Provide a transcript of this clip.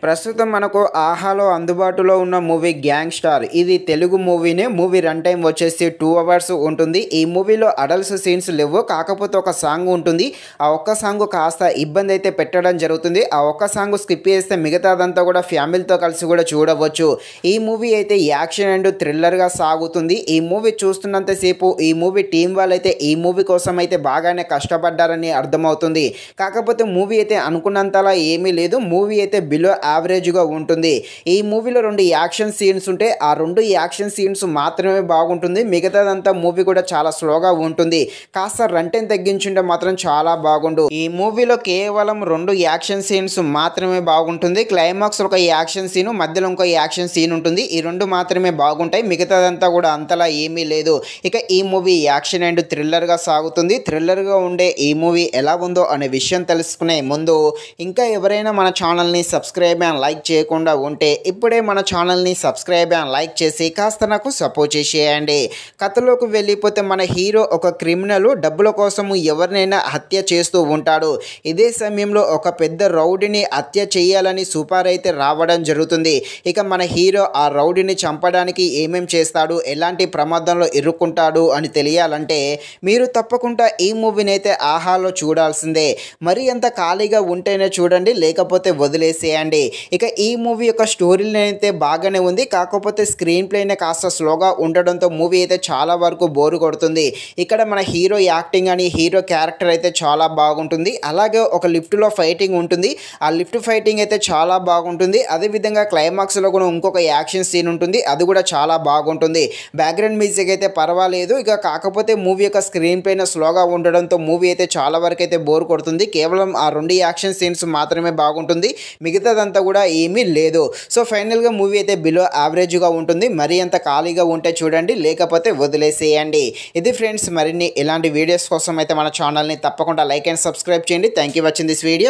ప్రస్తుతం మనకు ఆహాలో అందుబాటులో ఉన్న మూవీ గ్యాంగ్ స్టార్. ఇది తెలుగు మూవీనే. మూవీ రన్ టైం వచ్చేసి 2 అవర్స్ ఉంటుంది. ఈ మూవీలో అడల్ట్స్ సీన్స్ లేవు. కాకపోతే ఒక సాంగ్ ఉంటుంది. ఆ ఒక్క సాంగ్ కాస్త ఇబ్బంది అయితే పెట్టడం జరుగుతుంది. ఆ ఒక్క సాంగ్ స్కిప్ చేస్తే మిగతాదంతా కూడా ఫ్యామిలీతో కలిసి కూడా చూడవచ్చు. ఈ మూవీ అయితే యాక్షన్ అండ్ థ్రిల్లర్గా సాగుతుంది. ఈ మూవీ చూస్తున్నంతసేపు ఈ మూవీ టీం వాళ్ళైతే ఈ మూవీ కోసం అయితే బాగానే కష్టపడ్డారని అర్థమవుతుంది. కాకపోతే మూవీ అయితే అనుకున్నంతలా ఏమీ లేదు. మూవీ అయితే బిలో యావరేజ్గా ఉంటుంది. ఈ మూవీలో 2 యాక్షన్ సీన్స్ ఉంటే ఆ 2 యాక్షన్ సీన్స్ మాత్రమే బాగుంటుంది. మిగతాదంతా మూవీ కూడా చాలా స్లోగా ఉంటుంది. కాస్త రన్ టైం తగ్గించుంటే మాత్రం చాలా బాగుండు. ఈ మూవీలో కేవలం 2 యాక్షన్ సీన్స్ మాత్రమే బాగుంటుంది. క్లైమాక్స్ ఒక యాక్షన్ సీను, మధ్యలో ఇంకో యాక్షన్ సీన్ ఉంటుంది. ఈ 2 మాత్రమే బాగుంటాయి. మిగతాదంతా కూడా అంతలా ఏమీ లేదు. ఇక ఈ మూవీ యాక్షన్ అండ్ థ్రిల్లర్గా సాగుతుంది. థ్రిల్లర్గా ఉండే ఈ మూవీ ఎలా ఉందో అనే విషయం తెలుసుకునే ముందు ఇంకా ఎవరైనా మన ఛానల్ని సబ్స్క్రైబ్ అండ్ లైక్ చేయకుండా ఉంటే ఇప్పుడే మన ఛానల్ని సబ్స్క్రైబ్ అండ్ లైక్ చేసి కాస్త నాకు సపోర్ట్ చేసేయండి. కథలోకి వెళ్ళిపోతే మన హీరో ఒక క్రిమినల్ డబ్బుల కోసము ఎవరినైనా హత్య చేస్తూ ఉంటాడు. ఇదే సమయంలో ఒక పెద్ద రౌడీని హత్య చేయాలని సూపర్ అయితే రావడం జరుగుతుంది. ఇక మన హీరో ఆ రౌడీని చంపడానికి ఏమేం చేస్తాడు, ఎలాంటి ప్రమాదంలో ఇరుక్కుంటాడు అని తెలియాలంటే మీరు తప్పకుండా ఈ మూవీని అయితే ఆహాలో చూడాల్సిందే. మరి అంత ఖాళీగా ఉంటేనే చూడండి, లేకపోతే వదిలేసేయండి. ఇక ఈ మూవీ యొక్క స్టోరీ లైన్ అయితే బాగానే ఉంది. కాకపోతే స్క్రీన్ ప్లేనే కాస్త స్లోగా ఉండడంతో మూవీ అయితే చాలా వరకు బోరు కొడుతుంది. ఇక్కడ మన హీరో యాక్టింగ్ అని హీరో క్యారెక్టర్ అయితే చాలా బాగుంటుంది. అలాగే ఒక లిఫ్ట్లో ఫైటింగ్ ఉంటుంది. ఆ లిఫ్ట్ ఫైటింగ్ అయితే చాలా బాగుంటుంది. అదేవిధంగా క్లైమాక్స్లో కూడా ఇంకొక యాక్షన్ సీన్ ఉంటుంది. అది కూడా చాలా బాగుంటుంది. బ్యాక్గ్రౌండ్ మ్యూజిక్ అయితే పర్వాలేదు. ఇక కాకపోతే మూవీ యొక్క స్క్రీన్ ప్లేన స్లోగా ఉండడంతో మూవీ అయితే చాలా వరకు అయితే బోర్ కొడుతుంది. కేవలం ఆ 2 యాక్షన్ సీన్స్ మాత్రమే బాగుంటుంది. మిగతాదంతా కూడా ఏమీ లేదు. సో ఫైనల్గా మూవీ అయితే బిలో యావరేజ్గా ఉంటుంది. మరీ అంత ఖాళీగా ఉంటే చూడండి, లేకపోతే వదిలేసేయండి. ఇది ఫ్రెండ్స్, మరిన్ని ఇలాంటి వీడియోస్ కోసం అయితే మన ఛానల్ని తప్పకుండా లైక్ అండ్ సబ్స్క్రైబ్ చేయండి. Thank you watching this video.